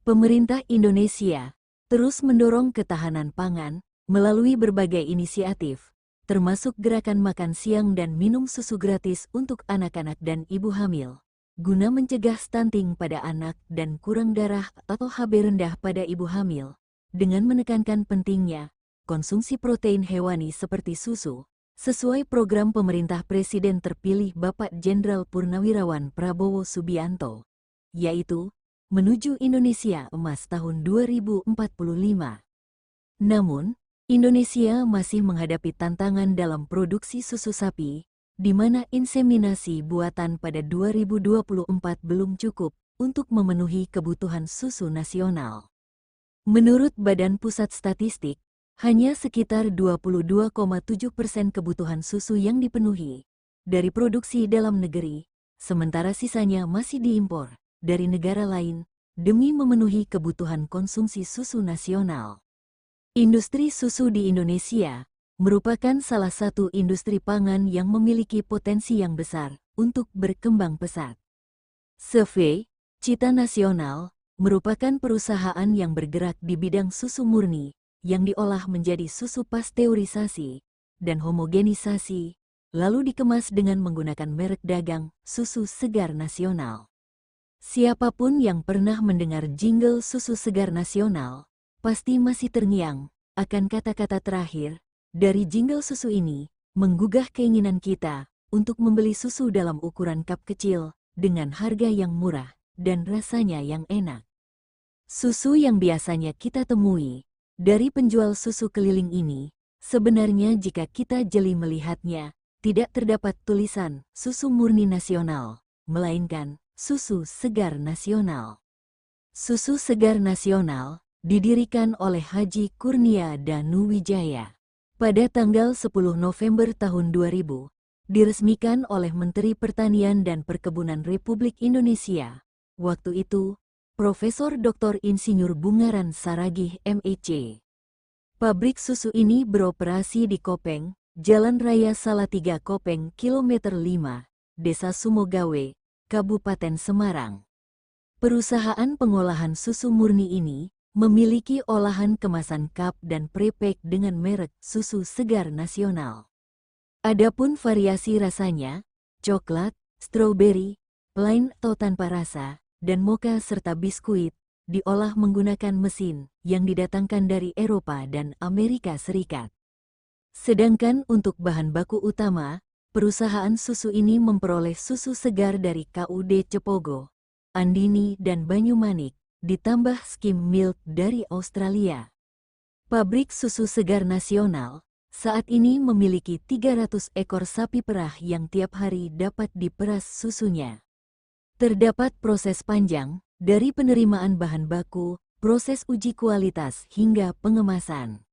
Pemerintah Indonesia terus mendorong ketahanan pangan melalui berbagai inisiatif, termasuk gerakan makan siang dan minum susu gratis untuk anak-anak dan ibu hamil, guna mencegah stunting pada anak dan kurang darah atau HB rendah pada ibu hamil, dengan menekankan pentingnya konsumsi protein hewani seperti susu, sesuai program pemerintah Presiden terpilih Bapak Jenderal Purnawirawan Prabowo Subianto, yaitu menuju Indonesia Emas tahun 2045. Namun, Indonesia masih menghadapi tantangan dalam produksi susu sapi, di mana inseminasi buatan pada 2024 belum cukup untuk memenuhi kebutuhan susu nasional. Menurut Badan Pusat Statistik, hanya sekitar 22,7% kebutuhan susu yang dipenuhi dari produksi dalam negeri, sementara sisanya masih diimpor dari negara lain demi memenuhi kebutuhan konsumsi susu nasional. Industri susu di Indonesia merupakan salah satu industri pangan yang memiliki potensi yang besar untuk berkembang pesat. CV Cita Nasional merupakan perusahaan yang bergerak di bidang susu murni yang diolah menjadi susu pasteurisasi dan homogenisasi, lalu dikemas dengan menggunakan merek dagang Susu Segar Nasional. Siapapun yang pernah mendengar jingle Susu Segar Nasional, pasti masih terngiang akan kata-kata terakhir dari jingle susu ini, menggugah keinginan kita untuk membeli susu dalam ukuran cup kecil dengan harga yang murah dan rasanya yang enak. Susu yang biasanya kita temui dari penjual susu keliling ini, sebenarnya jika kita jeli melihatnya, tidak terdapat tulisan susu murni nasional, melainkan Susu Segar Nasional. Susu Segar Nasional didirikan oleh Haji Kurnia Danuwijaya pada tanggal 10 November tahun 2000, diresmikan oleh Menteri Pertanian dan Perkebunan Republik Indonesia. Waktu itu, Profesor Dr. Insinyur Bungaran Saragih MEC. Pabrik susu ini beroperasi di Kopeng, Jalan Raya Salatiga Kopeng, Kilometer 5, Desa Sumogawe, Kabupaten Semarang. Perusahaan pengolahan susu murni ini memiliki olahan kemasan cup dan pre-pack dengan merek Susu Segar Nasional. Adapun variasi rasanya, coklat, stroberi, plain atau tanpa rasa, dan mocha serta biskuit, diolah menggunakan mesin yang didatangkan dari Eropa dan Amerika Serikat. Sedangkan untuk bahan baku utama, perusahaan susu ini memperoleh susu segar dari KUD Cepogo, Andini dan Banyumanik, ditambah skim milk dari Australia. Pabrik Susu Segar Nasional saat ini memiliki 300 ekor sapi perah yang tiap hari dapat diperas susunya. Terdapat proses panjang dari penerimaan bahan baku, proses uji kualitas hingga pengemasan.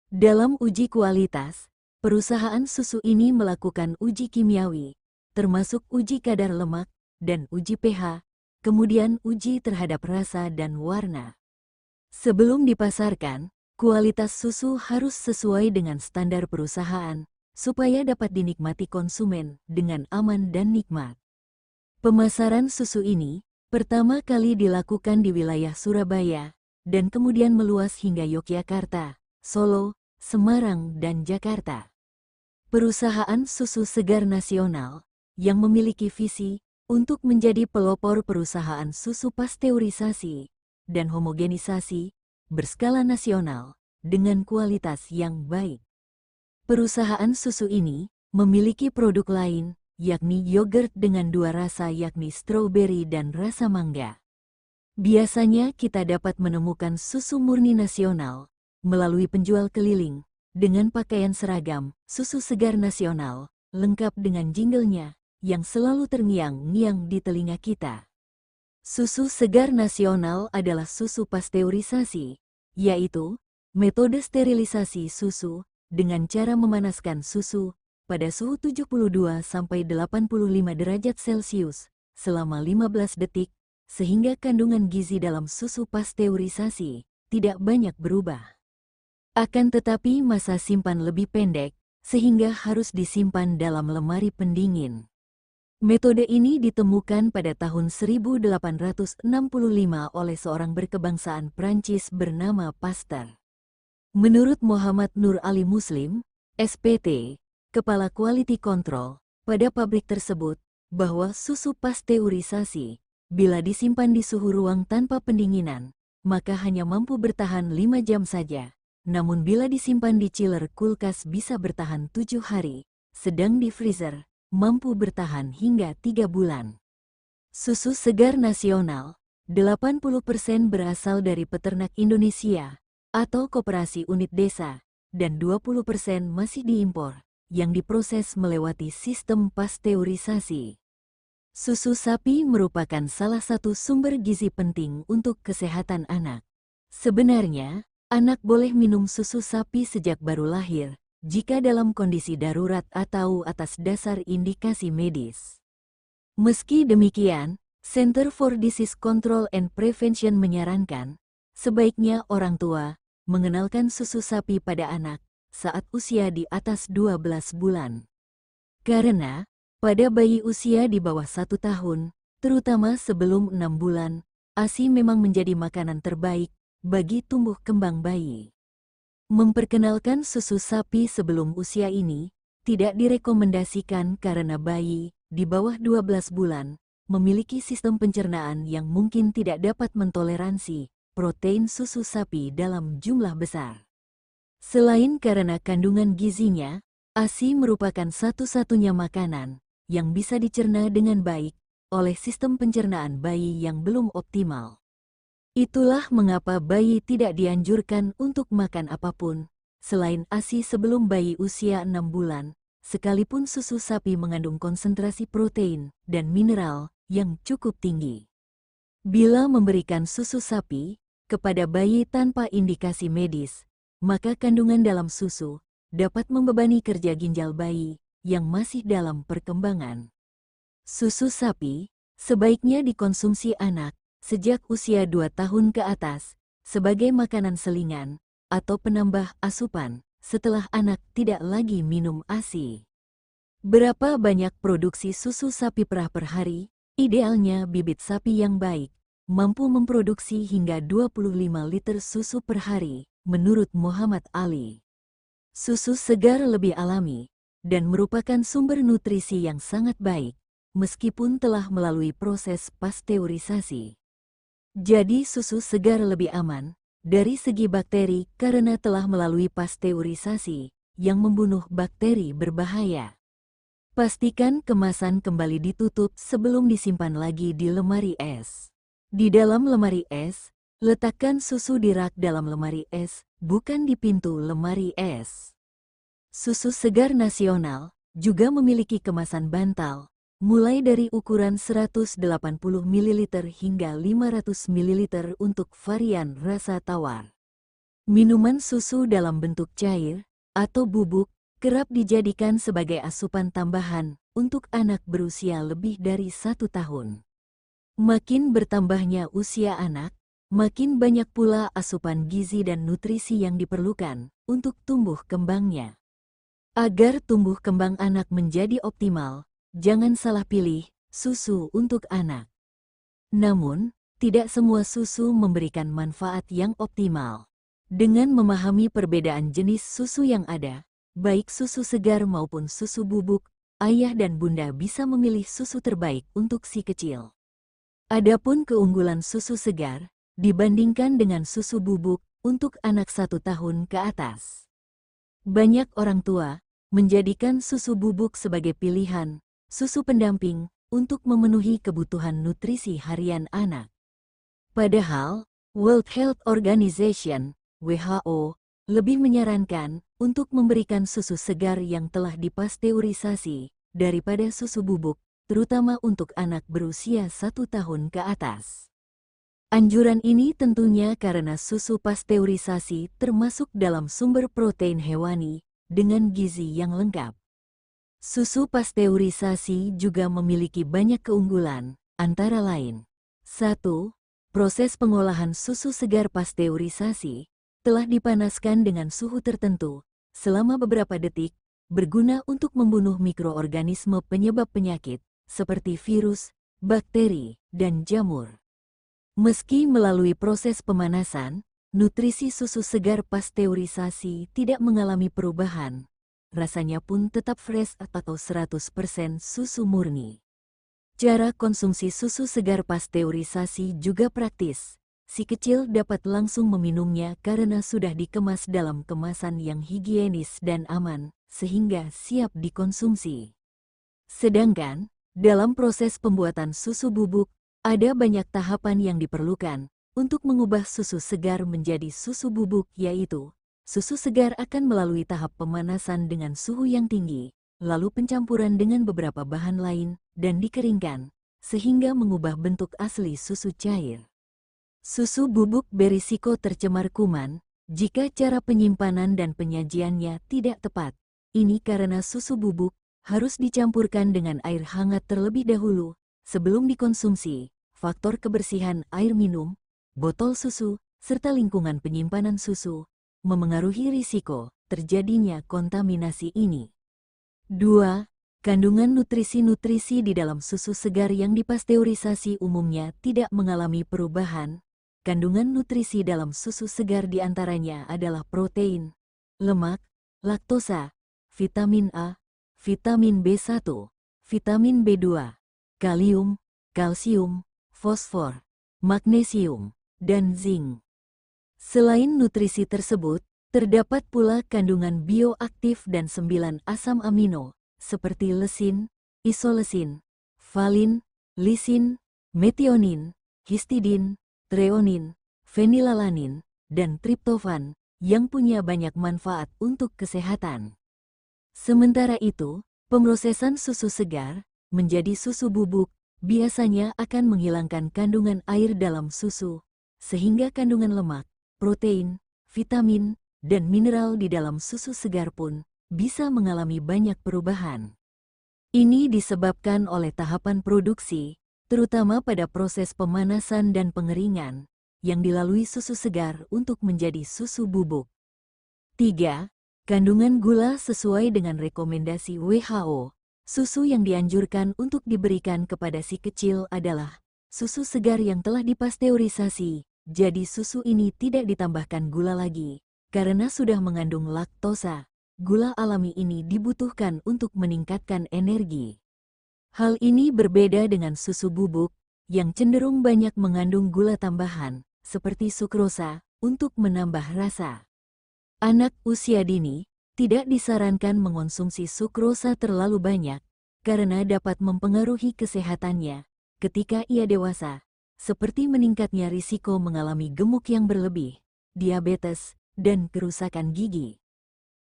Dalam uji kualitas, perusahaan susu ini melakukan uji kimiawi, termasuk uji kadar lemak dan uji pH, kemudian uji terhadap rasa dan warna. Sebelum dipasarkan, kualitas susu harus sesuai dengan standar perusahaan, supaya dapat dinikmati konsumen dengan aman dan nikmat. Pemasaran susu ini pertama kali dilakukan di wilayah Surabaya, dan kemudian meluas hingga Yogyakarta, Solo, Semarang, dan Jakarta. Perusahaan Susu Segar Nasional yang memiliki visi untuk menjadi pelopor perusahaan susu pasteurisasi dan homogenisasi berskala nasional dengan kualitas yang baik. Perusahaan susu ini memiliki produk lain, yakni yogurt dengan dua rasa yakni stroberi dan rasa mangga. Biasanya kita dapat menemukan susu murni nasional melalui penjual keliling dengan pakaian seragam Susu Segar Nasional, lengkap dengan jinglenya yang selalu terngiang-ngiang di telinga kita. Susu Segar Nasional adalah susu pasteurisasi, yaitu metode sterilisasi susu dengan cara memanaskan susu pada suhu 72-85 derajat Celcius selama 15 detik, sehingga kandungan gizi dalam susu pasteurisasi tidak banyak berubah. Akan tetapi masa simpan lebih pendek, sehingga harus disimpan dalam lemari pendingin. Metode ini ditemukan pada tahun 1865 oleh seorang berkebangsaan Prancis bernama Pasteur. Menurut Muhammad Nur Ali Muslim, SPT, Kepala Quality Control, pada pabrik tersebut, bahwa susu pasteurisasi, bila disimpan di suhu ruang tanpa pendinginan, maka hanya mampu bertahan 5 jam saja. Namun bila disimpan di chiller kulkas bisa bertahan 7 hari, sedang di freezer, mampu bertahan hingga 3 bulan. Susu segar nasional, 80% berasal dari peternak Indonesia, atau koperasi unit desa, dan 20% masih diimpor, yang diproses melewati sistem pasteurisasi. Susu sapi merupakan salah satu sumber gizi penting untuk kesehatan anak. Sebenarnya, anak boleh minum susu sapi sejak baru lahir, jika dalam kondisi darurat atau atas dasar indikasi medis. Meski demikian, Center for Disease Control and Prevention menyarankan, sebaiknya orang tua mengenalkan susu sapi pada anak saat usia di atas 12 bulan. Karena, pada bayi usia di bawah 1 tahun, terutama sebelum 6 bulan, ASI memang menjadi makanan terbaik bagi tumbuh kembang bayi. Memperkenalkan susu sapi sebelum usia ini tidak direkomendasikan karena bayi di bawah 12 bulan memiliki sistem pencernaan yang mungkin tidak dapat mentoleransi protein susu sapi dalam jumlah besar. Selain karena kandungan gizinya, ASI merupakan satu-satunya makanan yang bisa dicerna dengan baik oleh sistem pencernaan bayi yang belum optimal. Itulah mengapa bayi tidak dianjurkan untuk makan apapun selain ASI sebelum bayi usia 6 bulan, sekalipun susu sapi mengandung konsentrasi protein dan mineral yang cukup tinggi. Bila memberikan susu sapi kepada bayi tanpa indikasi medis, maka kandungan dalam susu dapat membebani kerja ginjal bayi yang masih dalam perkembangan. Susu sapi sebaiknya dikonsumsi anak sejak usia 2 tahun ke atas, sebagai makanan selingan atau penambah asupan setelah anak tidak lagi minum ASI. Berapa banyak produksi susu sapi perah per hari? Idealnya bibit sapi yang baik mampu memproduksi hingga 25 liter susu per hari, menurut Muhammad Ali. Susu segar lebih alami dan merupakan sumber nutrisi yang sangat baik, meskipun telah melalui proses pasteurisasi. Jadi susu segar lebih aman dari segi bakteri karena telah melalui pasteurisasi yang membunuh bakteri berbahaya. Pastikan kemasan kembali ditutup sebelum disimpan lagi di lemari es. Di dalam lemari es, letakkan susu di rak dalam lemari es, bukan di pintu lemari es. Susu segar nasional juga memiliki kemasan bantal, mulai dari ukuran 180 ml hingga 500 ml untuk varian rasa tawar. Minuman susu dalam bentuk cair atau bubuk kerap dijadikan sebagai asupan tambahan untuk anak berusia lebih dari 1 tahun. Makin bertambahnya usia anak, makin banyak pula asupan gizi dan nutrisi yang diperlukan untuk tumbuh kembangnya. Agar tumbuh kembang anak menjadi optimal, jangan salah pilih susu untuk anak. Namun, tidak semua susu memberikan manfaat yang optimal. Dengan memahami perbedaan jenis susu yang ada, baik susu segar maupun susu bubuk, ayah dan bunda bisa memilih susu terbaik untuk si kecil. Adapun keunggulan susu segar dibandingkan dengan susu bubuk untuk anak 1 tahun ke atas. Banyak orang tua menjadikan susu bubuk sebagai pilihan susu pendamping untuk memenuhi kebutuhan nutrisi harian anak. Padahal, World Health Organization (WHO) lebih menyarankan untuk memberikan susu segar yang telah dipasteurisasi daripada susu bubuk, terutama untuk anak berusia 1 tahun ke atas. Anjuran ini tentunya karena susu pasteurisasi termasuk dalam sumber protein hewani dengan gizi yang lengkap. Susu pasteurisasi juga memiliki banyak keunggulan, antara lain: 1. Proses pengolahan susu segar pasteurisasi telah dipanaskan dengan suhu tertentu selama beberapa detik, berguna untuk membunuh mikroorganisme penyebab penyakit seperti virus, bakteri, dan jamur. Meski melalui proses pemanasan, nutrisi susu segar pasteurisasi tidak mengalami perubahan. Rasanya pun tetap fresh atau 100% susu murni. Cara konsumsi susu segar pasteurisasi juga praktis. Si kecil dapat langsung meminumnya karena sudah dikemas dalam kemasan yang higienis dan aman, sehingga siap dikonsumsi. Sedangkan, dalam proses pembuatan susu bubuk, ada banyak tahapan yang diperlukan untuk mengubah susu segar menjadi susu bubuk, yaitu susu segar akan melalui tahap pemanasan dengan suhu yang tinggi, lalu pencampuran dengan beberapa bahan lain, dan dikeringkan, sehingga mengubah bentuk asli susu cair. Susu bubuk berisiko tercemar kuman jika cara penyimpanan dan penyajiannya tidak tepat. Ini karena susu bubuk harus dicampurkan dengan air hangat terlebih dahulu sebelum dikonsumsi. Faktor kebersihan air minum, botol susu, serta lingkungan penyimpanan susu memengaruhi risiko terjadinya kontaminasi ini. 2. Kandungan nutrisi-nutrisi di dalam susu segar yang dipasteurisasi umumnya tidak mengalami perubahan. Kandungan nutrisi dalam susu segar diantaranya adalah protein, lemak, laktosa, vitamin A, vitamin B1, vitamin B2, kalium, kalsium, fosfor, magnesium, dan zinc. Selain nutrisi tersebut, terdapat pula kandungan bioaktif dan 9 asam amino, seperti lesin, isolesin, valin, lisin, metionin, histidin, treonin, fenilalanin, dan triptofan, yang punya banyak manfaat untuk kesehatan. Sementara itu, pemrosesan susu segar menjadi susu bubuk biasanya akan menghilangkan kandungan air dalam susu, sehingga kandungan lemak, protein, vitamin, dan mineral di dalam susu segar pun bisa mengalami banyak perubahan. Ini disebabkan oleh tahapan produksi, terutama pada proses pemanasan dan pengeringan, yang dilalui susu segar untuk menjadi susu bubuk. 3. Kandungan gula sesuai dengan rekomendasi WHO. Susu yang dianjurkan untuk diberikan kepada si kecil adalah susu segar yang telah dipasteurisasi, jadi susu ini tidak ditambahkan gula lagi, karena sudah mengandung laktosa. Gula alami ini dibutuhkan untuk meningkatkan energi. Hal ini berbeda dengan susu bubuk, yang cenderung banyak mengandung gula tambahan, seperti sukrosa, untuk menambah rasa. Anak usia dini tidak disarankan mengonsumsi sukrosa terlalu banyak, karena dapat mempengaruhi kesehatannya ketika ia dewasa, seperti meningkatnya risiko mengalami gemuk yang berlebih, diabetes, dan kerusakan gigi.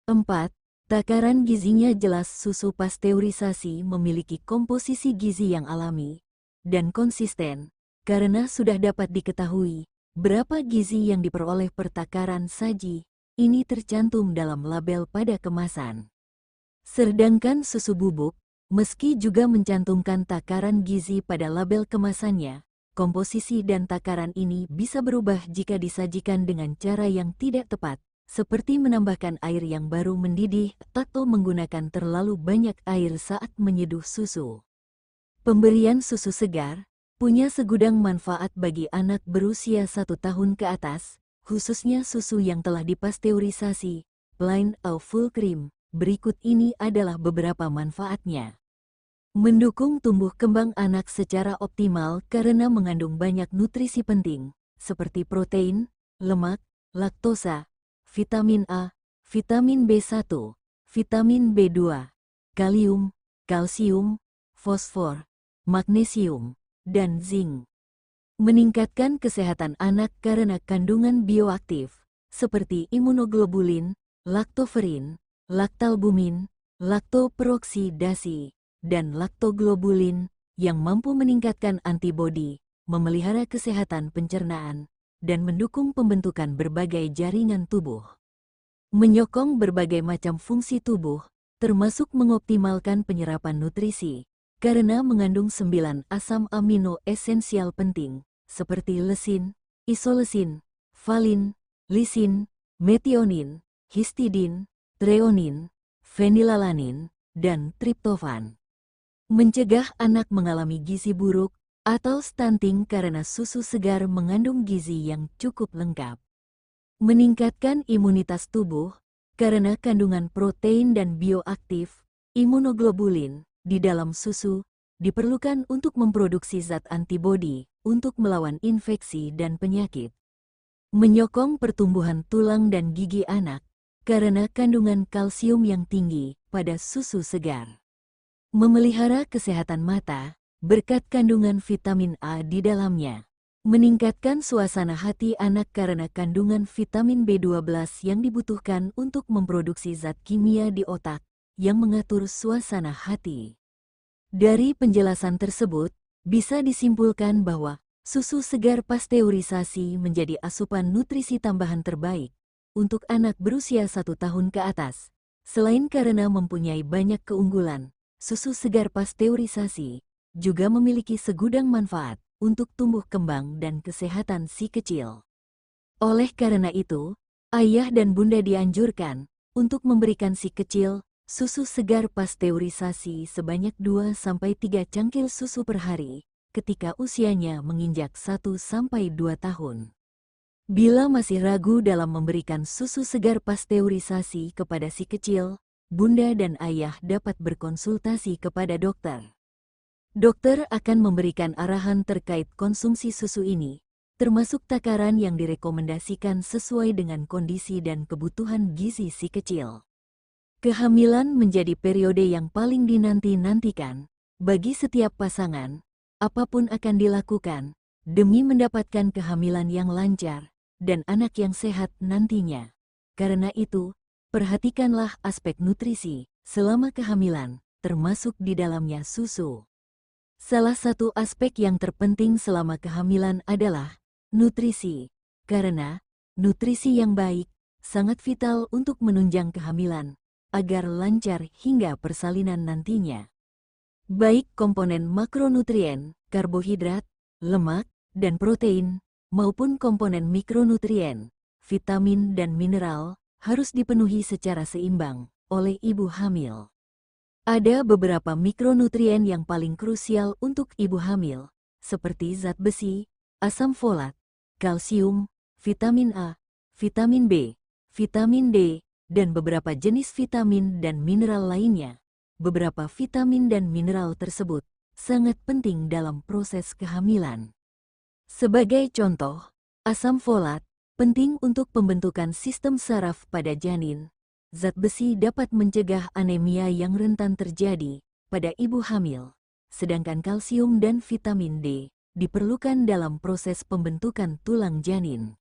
4. Takaran gizinya jelas. Susu pasteurisasi memiliki komposisi gizi yang alami dan konsisten, karena sudah dapat diketahui berapa gizi yang diperoleh per takaran saji. Ini tercantum dalam label pada kemasan. Sedangkan susu bubuk, meski juga mencantumkan takaran gizi pada label kemasannya, komposisi dan takaran ini bisa berubah jika disajikan dengan cara yang tidak tepat, seperti menambahkan air yang baru mendidih atau menggunakan terlalu banyak air saat menyeduh susu. Pemberian susu segar punya segudang manfaat bagi anak berusia 1 tahun ke atas, khususnya susu yang telah dipasteurisasi, plain atau full cream. Berikut ini adalah beberapa manfaatnya. Mendukung tumbuh kembang anak secara optimal karena mengandung banyak nutrisi penting, seperti protein, lemak, laktosa, vitamin A, vitamin B1, vitamin B2, kalium, kalsium, fosfor, magnesium, dan zinc. Meningkatkan kesehatan anak karena kandungan bioaktif, seperti imunoglobulin, laktoferin, laktalbumin, laktoperoksidasi, dan laktoglobulin, yang mampu meningkatkan antibodi, memelihara kesehatan pencernaan, dan mendukung pembentukan berbagai jaringan tubuh. Menyokong berbagai macam fungsi tubuh, termasuk mengoptimalkan penyerapan nutrisi, karena mengandung 9 asam amino esensial penting, seperti lesin, isolesin, valin, lisin, metionin, histidin, treonin, fenilalanin, dan triptofan. Mencegah anak mengalami gizi buruk atau stunting karena susu segar mengandung gizi yang cukup lengkap. Meningkatkan imunitas tubuh karena kandungan protein dan bioaktif, imunoglobulin, di dalam susu diperlukan untuk memproduksi zat antibodi untuk melawan infeksi dan penyakit. Menyokong pertumbuhan tulang dan gigi anak karena kandungan kalsium yang tinggi pada susu segar. Memelihara kesehatan mata berkat kandungan vitamin A di dalamnya. Meningkatkan suasana hati anak karena kandungan vitamin B12 yang dibutuhkan untuk memproduksi zat kimia di otak yang mengatur suasana hati. Dari penjelasan tersebut, bisa disimpulkan bahwa susu segar pasteurisasi menjadi asupan nutrisi tambahan terbaik untuk anak berusia 1 tahun ke atas. Selain karena mempunyai banyak keunggulan, susu segar pasteurisasi juga memiliki segudang manfaat untuk tumbuh kembang dan kesehatan si kecil. Oleh karena itu, ayah dan bunda dianjurkan untuk memberikan si kecil susu segar pasteurisasi sebanyak 2-3 cangkir susu per hari ketika usianya menginjak 1-2 tahun. Bila masih ragu dalam memberikan susu segar pasteurisasi kepada si kecil, bunda dan ayah dapat berkonsultasi kepada dokter. Dokter akan memberikan arahan terkait konsumsi susu ini, termasuk takaran yang direkomendasikan sesuai dengan kondisi dan kebutuhan gizi si kecil. Kehamilan menjadi periode yang paling dinanti-nantikan bagi setiap pasangan, apapun akan dilakukan demi mendapatkan kehamilan yang lancar dan anak yang sehat nantinya. Karena itu, perhatikanlah aspek nutrisi selama kehamilan, termasuk di dalamnya susu. Salah satu aspek yang terpenting selama kehamilan adalah nutrisi, karena nutrisi yang baik sangat vital untuk menunjang kehamilan agar lancar hingga persalinan nantinya. Baik komponen makronutrien, karbohidrat, lemak, dan protein, maupun komponen mikronutrien, vitamin dan mineral, harus dipenuhi secara seimbang oleh ibu hamil. Ada beberapa mikronutrien yang paling krusial untuk ibu hamil, seperti zat besi, asam folat, kalsium, vitamin A, vitamin B, vitamin D, dan beberapa jenis vitamin dan mineral lainnya. Beberapa vitamin dan mineral tersebut sangat penting dalam proses kehamilan. Sebagai contoh, asam folat penting untuk pembentukan sistem saraf pada janin. Zat besi dapat mencegah anemia yang rentan terjadi pada ibu hamil, sedangkan kalsium dan vitamin D diperlukan dalam proses pembentukan tulang janin.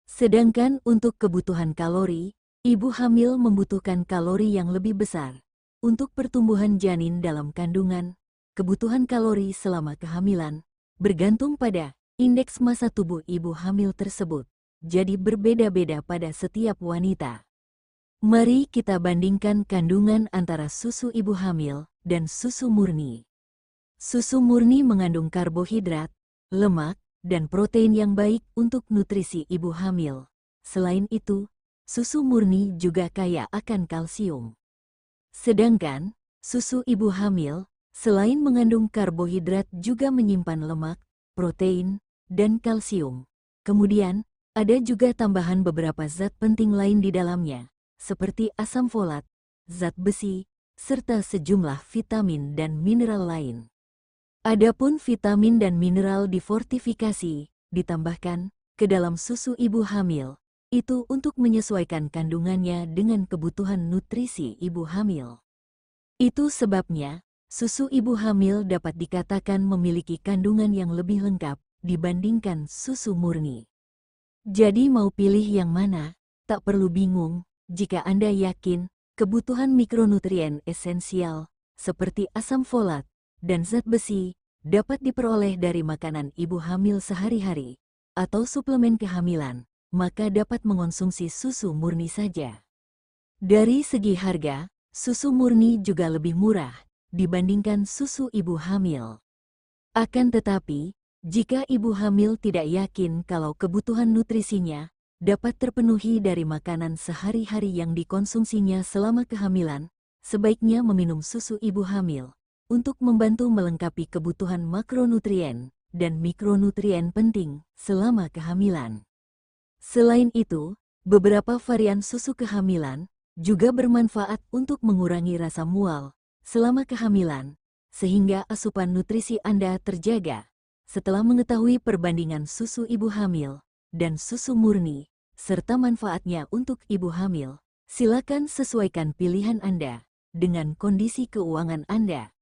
Sedangkan untuk kebutuhan kalori, ibu hamil membutuhkan kalori yang lebih besar. Untuk pertumbuhan janin dalam kandungan, kebutuhan kalori selama kehamilan bergantung pada indeks massa tubuh ibu hamil tersebut, jadi berbeda-beda pada setiap wanita. Mari kita bandingkan kandungan antara susu ibu hamil dan susu murni. Susu murni mengandung karbohidrat, lemak, dan protein yang baik untuk nutrisi ibu hamil. Selain itu, susu murni juga kaya akan kalsium. Sedangkan, susu ibu hamil, selain mengandung karbohidrat juga menyimpan lemak, protein, dan kalsium. Kemudian, ada juga tambahan beberapa zat penting lain di dalamnya, seperti asam folat, zat besi, serta sejumlah vitamin dan mineral lain. Adapun vitamin dan mineral difortifikasi, ditambahkan ke dalam susu ibu hamil, itu untuk menyesuaikan kandungannya dengan kebutuhan nutrisi ibu hamil. Itu sebabnya, susu ibu hamil dapat dikatakan memiliki kandungan yang lebih lengkap dibandingkan susu murni. Jadi mau pilih yang mana, tak perlu bingung. Jika Anda yakin kebutuhan mikronutrien esensial seperti asam folat dan zat besi dapat diperoleh dari makanan ibu hamil sehari-hari atau suplemen kehamilan, maka dapat mengonsumsi susu murni saja. Dari segi harga, susu murni juga lebih murah dibandingkan susu ibu hamil. Akan tetapi, jika ibu hamil tidak yakin kalau kebutuhan nutrisinya dapat terpenuhi dari makanan sehari-hari yang dikonsumsinya selama kehamilan, sebaiknya meminum susu ibu hamil untuk membantu melengkapi kebutuhan makronutrien dan mikronutrien penting selama kehamilan. Selain itu, beberapa varian susu kehamilan juga bermanfaat untuk mengurangi rasa mual selama kehamilan, sehingga asupan nutrisi Anda terjaga. Setelah mengetahui perbandingan susu ibu hamil dan susu murni, serta manfaatnya untuk ibu hamil, silakan sesuaikan pilihan Anda dengan kondisi keuangan Anda.